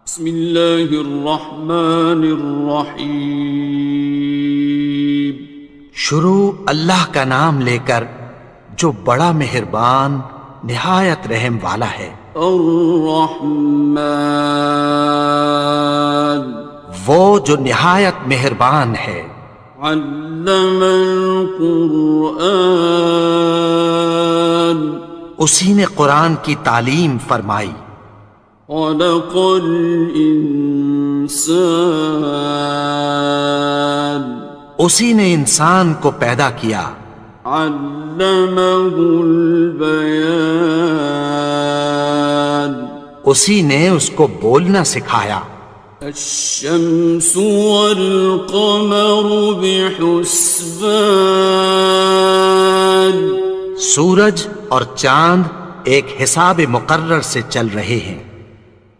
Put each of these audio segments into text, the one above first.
بسم اللہ الرحمن الرحیم۔ شروع اللہ کا نام لے کر جو بڑا مہربان نہایت رحم والا ہے۔ الرحمن، وہ جو نہایت مہربان ہے۔ علم القرآن، اسی نے قرآن کی تعلیم فرمائی۔ خلق الانسان، اسی نے انسان کو پیدا کیا۔ علمہ البیان، اسی نے اس کو بولنا سکھایا۔ الشمس والقمر بحسبان، سورج اور چاند ایک حساب مقرر سے چل رہے ہیں۔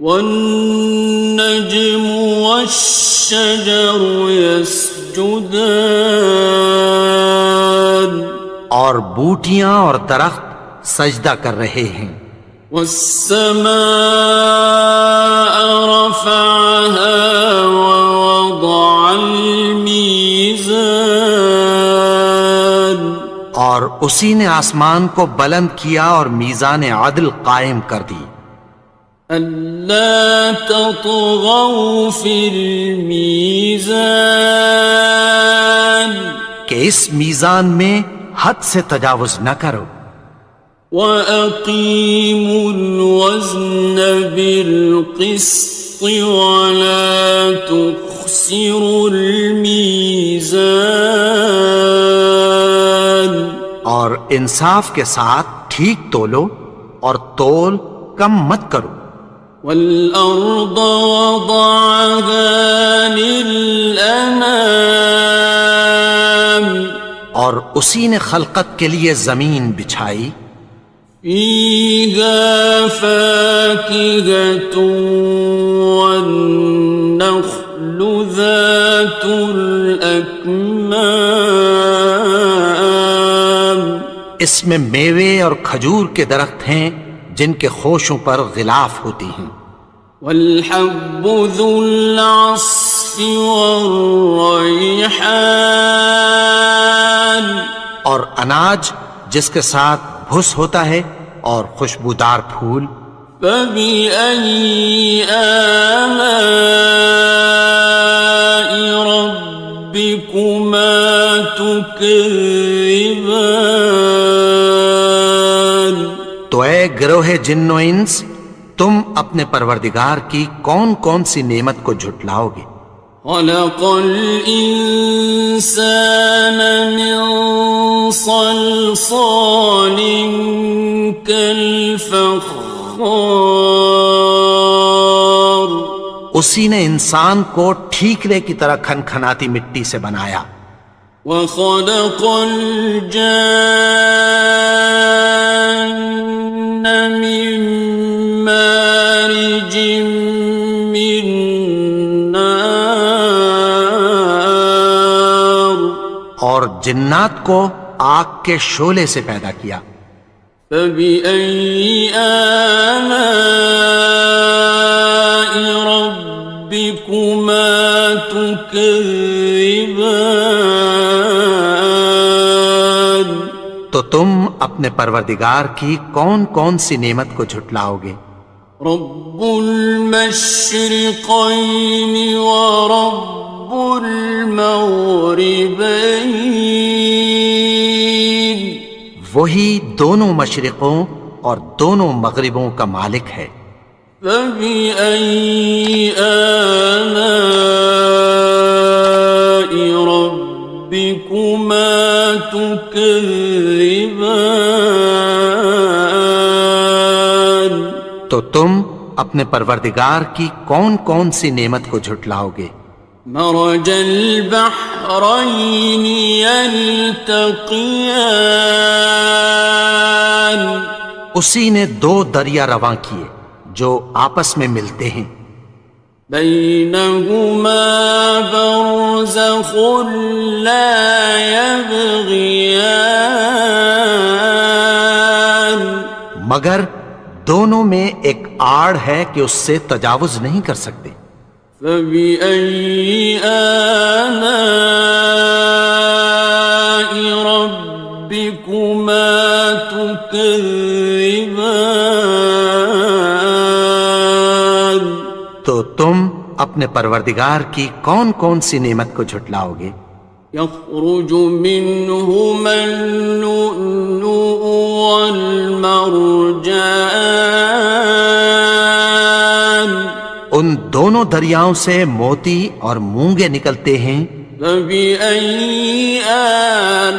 والنجم والشجر يسجدان، اور بوٹیاں اور درخت سجدہ کر رہے ہیں۔ والسماء رفعها ووضع الميزان، اور اسی نے آسمان کو بلند کیا اور میزان عدل قائم کر دی۔ ألا تطغوا في الميزان، کہ اس میزان میں حد سے تجاوز نہ کرو۔ وَأَقِيمُوا الْوَزْنَ بِالْقِسْطِ وَلَا تُخْسِرُوا الْمِيزَانَ، اور انصاف کے ساتھ ٹھیک تولو اور تول کم مت کرو۔ وَالْأَرْضَ وَضَعَهَا لِلْأَنَامِ، اور اسی نے خلقت کے لیے زمین بچھائی۔ فِيهَا فَاكِهَةٌ وَالنَّخْلُ ذَاتُ الْأَكْمَامِ، اس میں میوے اور کھجور کے درخت ہیں جن کے خوشوں پر غلاف ہوتی ہیں۔ وَالْحَبُّ ذُو الْعَصْفِ وَالرَّيْحَانِ، اور اناج جس کے ساتھ بھس ہوتا ہے اور خوشبودار پھول۔ فَبِأَيِّ آلَاءِ رَبِّكُمَا تُكَذِّبَانِ، تو اے گروہ جن و انس، تم اپنے پروردگار کی کون کون سی نعمت کو جھٹلاؤ گے؟ خَلَقَ الْإِنسَانَ مِنْ صَلْصَالٍ كَالْفَخَّارِ، اسی نے انسان کو ٹھیکرے کی طرح کھنکھناتی مٹی سے بنایا۔ وَخَلَقَ الْجَانَّ مِن مَّارِجٍ مِّن نَّارٍ، اور جنات کو آگ کے شعلے سے پیدا کیا۔ فَبِأَيِّ آلَاءِ رَبِّكُمَا تُكَذِّبَانِ، تو تم اپنے پروردگار کی کون کون سی نعمت کو جھٹلاؤ گے؟ رب المشرقین ورب المغربین، وہی دونوں مشرقوں اور دونوں مغربوں کا مالک ہے۔ فَبِأَيِّ آلَاءِ رَبِّكُمَا تُكَذِّبَانِ، تو تم اپنے پروردگار کی کون کون سی نعمت کو جھٹلاؤ گے؟ مرج البحرین یلتقیان، اسی نے دو دریا رواں کیے جو آپس میں ملتے ہیں۔ بینہما برزخ لا یبغیان، مگر دونوں میں ایک آڑ ہے کہ اس سے تجاوز نہیں کر سکتے۔ فبأي آلاء ربكما تكذبان؟ تو تم اپنے پروردگار کی کون کون سی نعمت کو جھٹلاؤ گے؟ يخرج منهما اللؤلؤ والمرجان، ان دونوں دریاؤں سے موتی اور مونگے نکلتے ہیں۔ فبأي آلاء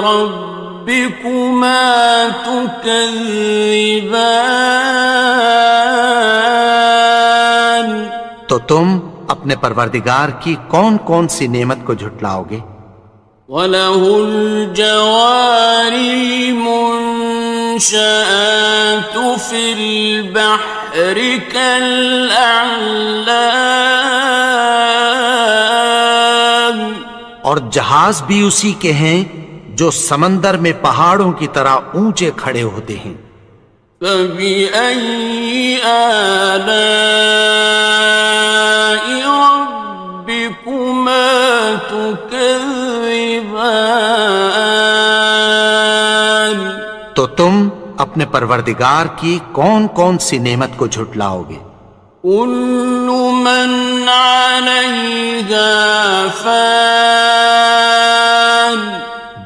ربكما تكذبان؟ تو تم اپنے پروردگار کی کون کون سی نعمت کو جھٹلاؤ گے؟ وَلَهُ الْجَوَارِ الْمُنشَآتُ فِي الْبَحْرِ كَالْأَعْلَامِ، اور جہاز بھی اسی کے ہیں جو سمندر میں پہاڑوں کی طرح اونچے کھڑے ہوتے ہیں۔ فَبِأَيِّ آلَاءِ رَبِّكُمَا تُكَذِّبَانِ؟ تو تم اپنے پروردگار کی کون کون سی نعمت کو جھٹلاؤ گے؟ كُلُّ مَنْ عَلَيْهَا فَانٍ،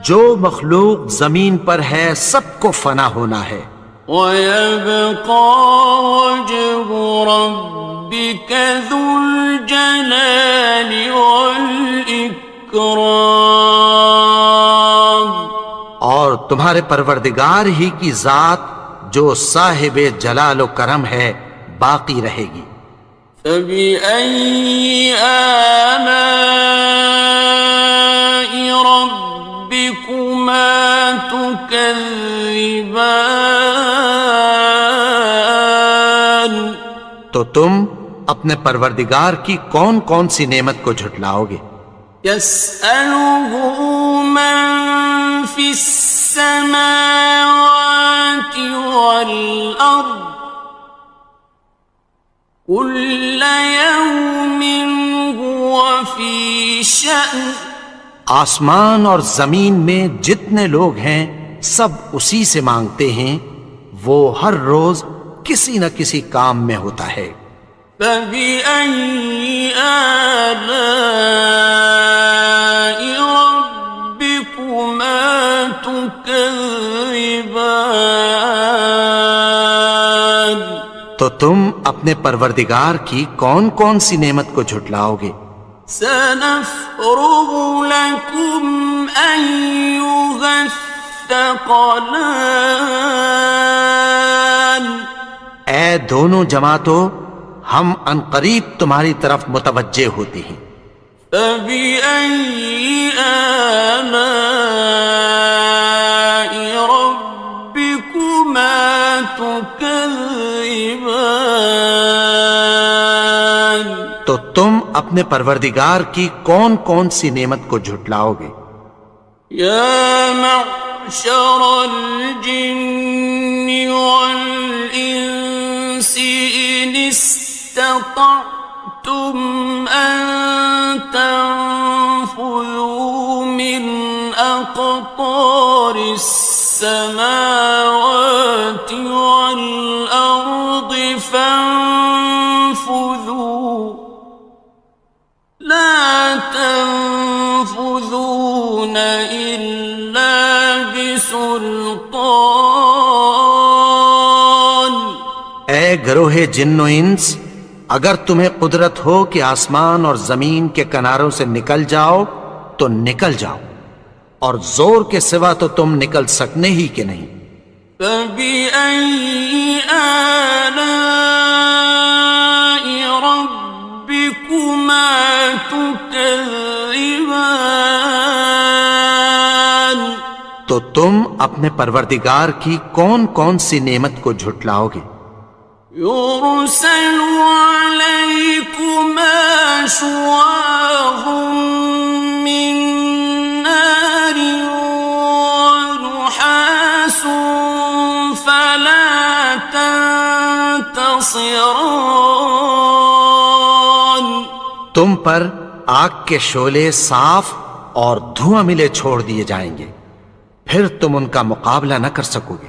جو مخلوق زمین پر ہے سب کو فنا ہونا ہے۔ وَيَبْقَى وَجْهُ رَبِّكَ ذُو الْجَلَالِ وَالْإِكْرَامِ، اور تمہارے پروردگار ہی کی ذات جو صاحب جلال و کرم ہے باقی رہے گی۔ فَبِأَيِّ آلَاءِ رَبِّكُمَا تُكَذِّبَانِ؟ تو تم اپنے پروردگار کی کون کون سی نعمت کو جھٹلاؤ گے؟ يَسْأَلُهُ مَن فِي السَّمَاوَاتِ وَالْأَرْضِ كُلَّ يَوْمٍ هُوَ فِي شَأْنٍ، آسمان اور زمین میں جتنے لوگ ہیں سب اسی سے مانگتے ہیں، وہ ہر روز کسی نہ کسی کام میں ہوتا ہے۔ فَبِأَيِّ آلَاءِ رَبِّكُمَا تُكَذِّبَانِ؟ تو تم اپنے پروردگار کی کون کون سی نعمت کو جھٹلاؤ گے؟ سَنَفْرُغُ لَكُمْ أَيُّهَ الثَّقَلَانِ، اے دونوں جماعتوں، ہم عنقریب تمہاری طرف متوجہ ہوتے ہیں۔ فَبِأَيِّ آلَاءِ رَبِّكُمَا تُكَذِّبَانِ؟ تو تم اپنے پروردگار کی کون کون سی نعمت کو جھٹلاؤ گے؟ يَا مَعْشَرَ الْجِنِّ وَالْإِنسِ إِنِ اسْتَطَعْتُمْ أَن تَنفُذُوا مِنْ أَقْطَارِ السَّمَاوَاتِ وَالْأَرْضِ فَانفُذُوا لَا تَنفُذُونَ إِلَّا بِسُلْطَانٍ۔ اے گروہ جن و انس، اگر تمہیں قدرت ہو کہ آسمان اور زمین کے کناروں سے نکل جاؤ تو نکل جاؤ، اور زور کے سوا تو تم نکل سکنے ہی کہ نہیں۔ فَبِأَيِّ آلَاءِ رَبِّكُمَا تُكَذِّبَانِ؟ تو تم اپنے پروردگار کی کون کون سی نعمت کو جھٹلاؤ گے؟ يُرْسَلُ عَلَيْكُمَا شُوَاظٌ مِّن نَّارٍ وَنُحَاسٌ ينتصران تم پر آگ کے شعلے صاف اور دھواں ملے چھوڑ دیے جائیں گے، پھر تم ان کا مقابلہ نہ کر سکو گے۔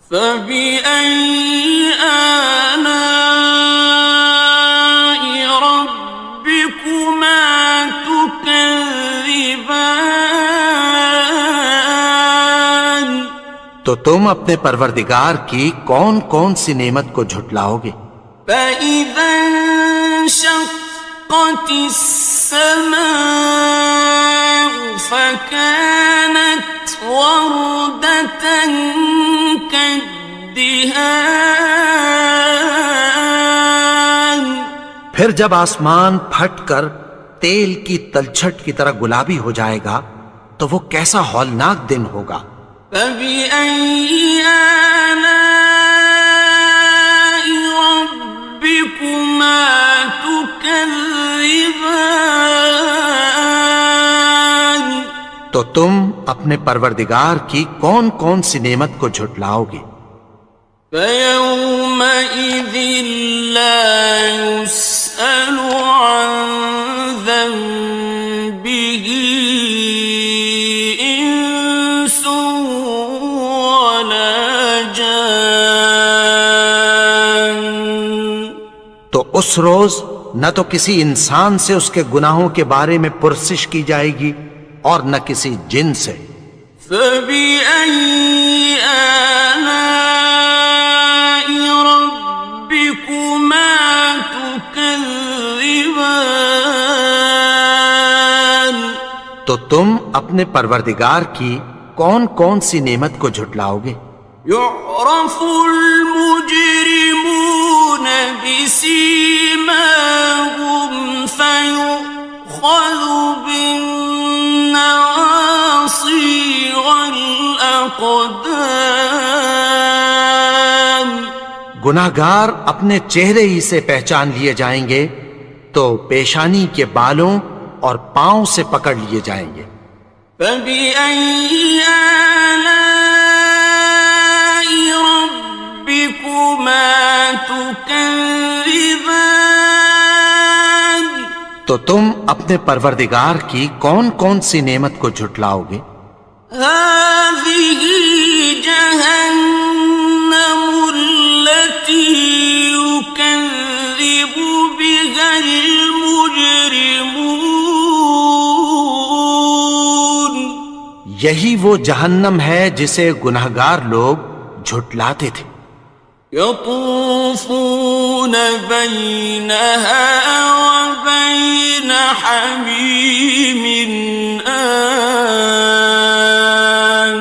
فبأي آلاء ربكما تكذبان تو تم اپنے پروردگار کی کون کون سی نعمت کو جھٹلاؤ گے؟ فإذا انشقت السماء فكانت وردة كالدهان پھر جب آسمان پھٹ کر تیل کی تلچھٹ کی طرح گلابی ہو جائے گا تو وہ کیسا ہولناک دن ہوگا۔ فبأي آلاء ربكما تكذبان تو تم اپنے پروردگار کی کون کون سی نعمت کو جھٹلاؤ گے؟ فيومئذ لا يسأل عن ذنبه إنس ولا جان تو اس روز نہ تو کسی انسان سے اس کے گناہوں کے بارے میں پرسش کی جائے گی اور نہ کسی جن سے۔ فبأي آلاء ربكما تكذبان تو تم اپنے پروردگار کی کون کون سی نعمت کو جھٹلاؤ گے؟ يعرف المجرمون بسيماهم فيؤخذ بالنواصي والأقدام گناہگار اپنے چہرے ہی سے پہچان لیے جائیں گے تو پیشانی کے بالوں اور پاؤں سے پکڑ لیے جائیں گے۔ فبأي آلاء ربكما تكذبان تو تم اپنے پروردگار کی کون کون سی نعمت کو جھٹلاؤ گے؟ هذه جهنم التي يكذب بها المجرمون یہی وہ جہنم ہے جسے گناہگار لوگ جھٹلاتے تھے۔ يطوفون بينها وبين حميم آن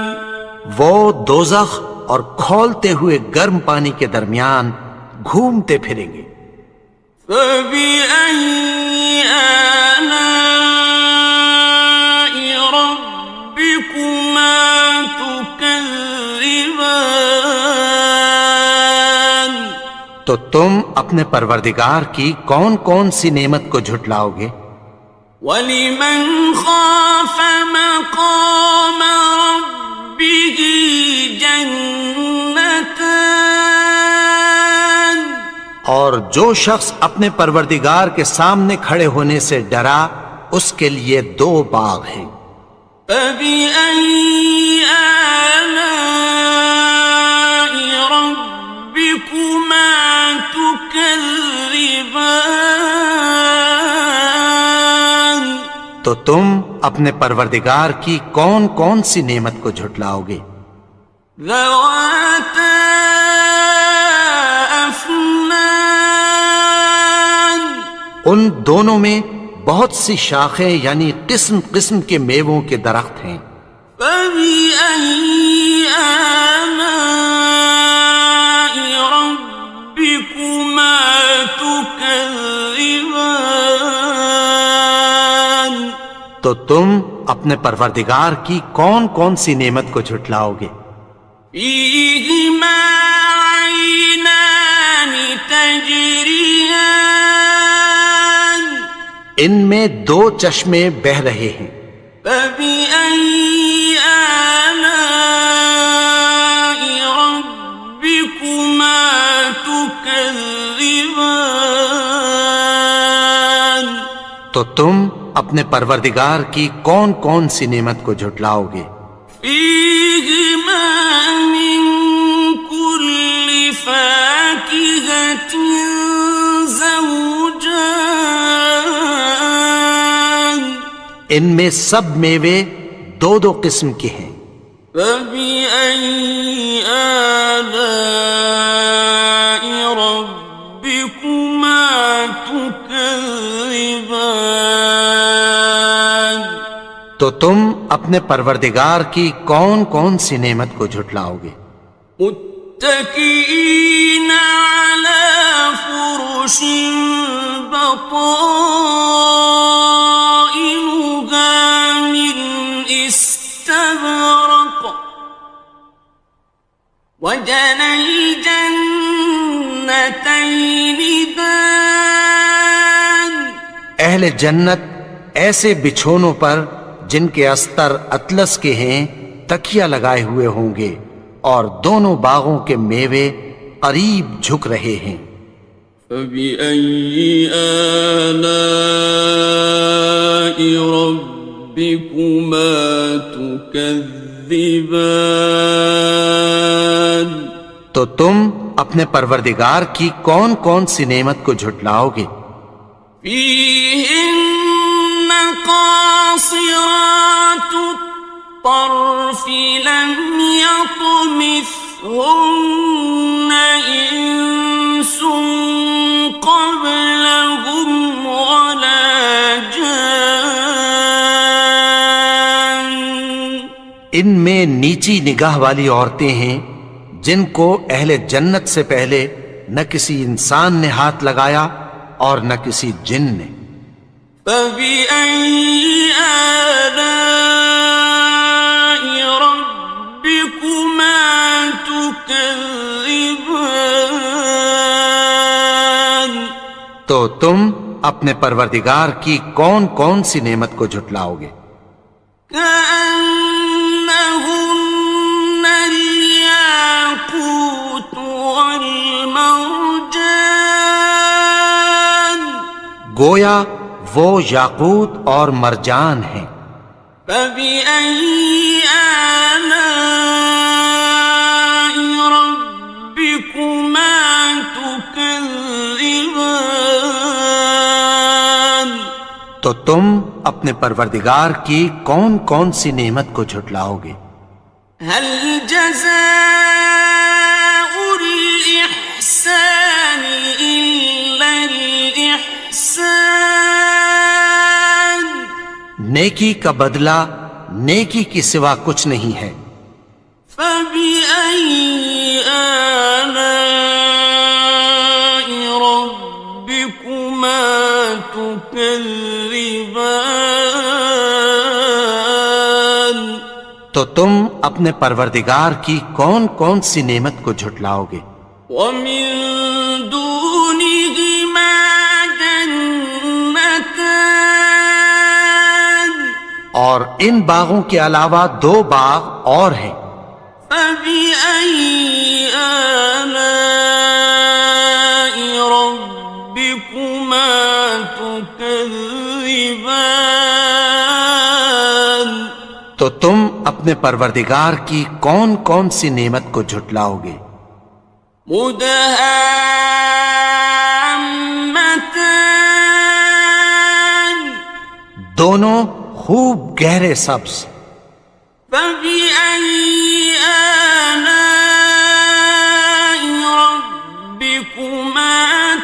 وہ دوزخ اور کھولتے ہوئے گرم پانی کے درمیان گھومتے پھریں گے۔ فبأي آلاء ربكما تكذبان تو تم اپنے پروردگار کی کون کون سی نعمت کو جھٹلاؤ گے؟ وَلِمَنْ خَافَ مَقَامَ رَبِّهِ جَنَّتَانِ اور جو شخص اپنے پروردگار کے سامنے کھڑے ہونے سے ڈرا اس کے لیے دو باغ ہیں۔ فَبِأَيِّ آلَاءِ رَبِّكُمَا تُكَذِّبَانِ تو تم اپنے پروردگار کی کون کون سی نعمت کو جھٹلاؤ گے؟ ذَوَاتَا أَفْنَانٍ ان دونوں میں بہت سی شاخیں یعنی قسم قسم کے میووں کے درخت ہیں۔ فَبِأَيِّ آلَاءِ رَبِّكُمَا تُكَذِّبَانِ تو تم اپنے پروردگار کی کون کون سی نعمت کو جھٹلاؤ گے؟ فِيهِمَا عَيْنَانِ تَجْرِيَانِ ان میں دو چشمے بہہ رہے ہیں۔ فَبِأَيِّ آلَاءِ رَبِّكُمَا تُكَذِّبَانِ تكذبان تو تم اپنے پروردگار کی کون کون سی نعمت کو جھٹلاؤ گے؟ فيهما من كل فاكهة زوجان ان میں سب میوے دو دو قسم کے ہیں۔ فبأي آلاء ربكما تكذبان تو تم اپنے پروردگار کی کون کون سی نعمت کو جھٹلاؤ گے؟ متكئين على فرش بطائنها من استبرق وجنى الجنتين دان اہل جنت ایسے بچھونوں پر جن کے استر اطلس کے ہیں تکیہ لگائے ہوئے ہوں گے، اور دونوں باغوں کے میوے قریب جھک رہے ہیں۔ فبأي آلاء ربكما تكذبان تو تم اپنے پروردگار کی کون کون سی نعمت کو جھٹلاؤ گے؟ فيهن قاصرات الطرف لم يطمثهن إنس قبلهم ولا جان ان میں نیچی نگاہ والی عورتیں ہیں جن کو اہل جنت سے پہلے نہ کسی انسان نے ہاتھ لگایا اور نہ کسی جن نے۔ فبأي آلاء ربكما تكذبان تو تم اپنے پروردگار کی کون کون سی نعمت کو جھٹلاؤ گے؟ كأنهن الياقوت والمرجان گویا وہ یاقوت اور مرجان ہیں۔ فبأي آلاء ربكما تكذبان تو تم اپنے پروردگار کی کون کون سی نعمت کو جھٹلاؤ گے؟ هل جزاء الإحسان إلا الإحسان نیکی کا بدلہ نیکی کی سوا کچھ نہیں ہے۔ فبأي آلاء ربكما تكذبان تو تم اپنے پروردگار کی کون کون سی نعمت کو جھٹلاؤ گے؟ ومن دونهما جنتان اور ان باغوں کے علاوہ دو باغ اور ہیں۔ فبأي آلاء ربكما تكذبان تو تم اپنے پروردگار کی کون کون سی نعمت کو جھٹلاؤ گے؟ مدهامتان دونوں خوب گہرے سبز۔ فبأي آلاء ربكما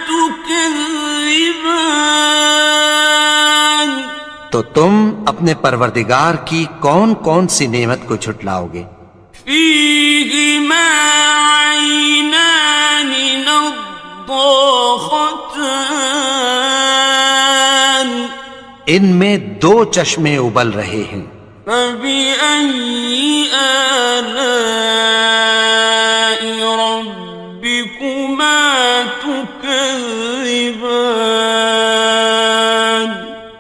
تكذبان تو تم اپنے پروردگار کی کون کون سی نعمت کو جھٹلاؤ گے؟ فيهما عينان نضاختان ان میں دو چشمے ابل رہے ہیں۔ فبأي آلاء ربكما تكذبان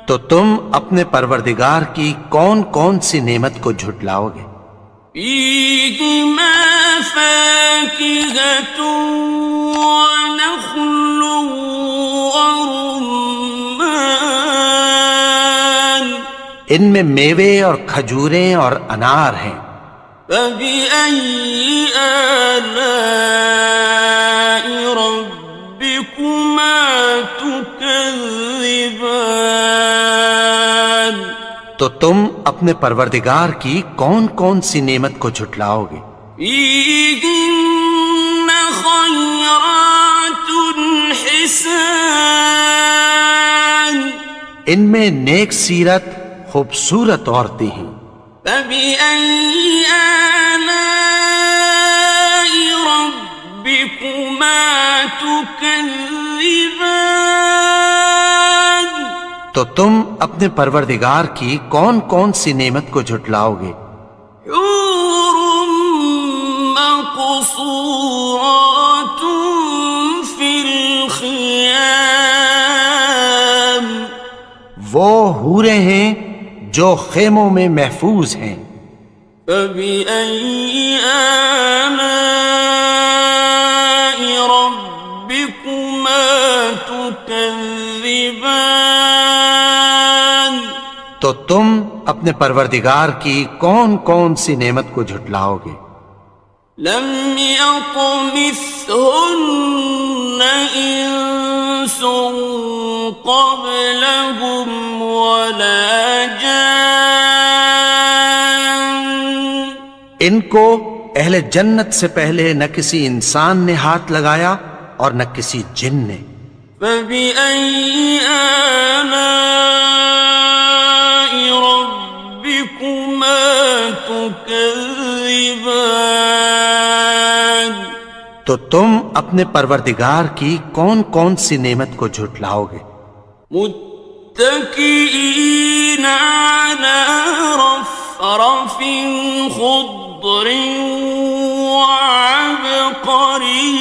تو تم اپنے پروردگار کی کون کون سی نعمت کو جھٹلاؤ گے؟ فيهما فاكهة ونخل ورمان ان میں میوے اور کھجوریں اور انار ہیں. فبأي آلاء ربكما تكذبان تو تم اپنے پروردگار کی کون کون سی نعمت کو جھٹلاؤ گے؟ فيهن خيرات حسان ان میں نیک سیرت خوبصورت عورتیں ہیں. فبأي آلاء ربكما تكذبان تو تم اپنے پروردگار کی کون کون سی نعمت کو جھٹلاؤ گے؟ حور مقصورات في الخيام وہ حوریں ہیں جو خیموں میں محفوظ ہیں. فبأي آلاء ربكما تكذبان تو تم اپنے پروردگار کی کون کون سی نعمت کو جھٹلاؤ گے؟ لم يطمثهن إنس قبلهم ولا جان ان کو اہل جنت سے پہلے نہ کسی انسان نے ہاتھ لگایا اور نہ کسی جن نے. فبأي آلاء ربكما تكذبان تو تم اپنے پروردگار کی کون کون سی نعمت کو جھٹلاؤ گے؟ متكئين على رفرف خضر وعبقري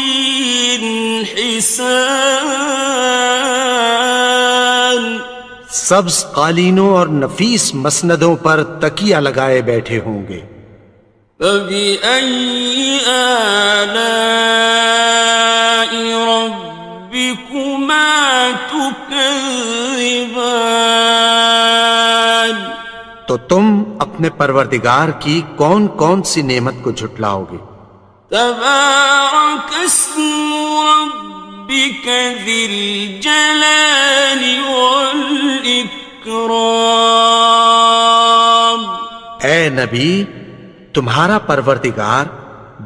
حسان سبز قالینوں اور نفیس مسندوں پر تکیہ لگائے بیٹھے ہوں گے. فبأي آلاء ربكما تكذبان تو تم اپنے پروردگار کی کون کون سی نعمت کو جھٹلاؤ گے؟ تبارك اسم ربك ذي الجلال والإكرام اے نبی، تمہارا پروردگار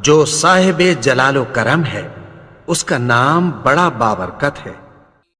جو صاحب جلال و کرم ہے، اس کا نام بڑا بابرکت ہے.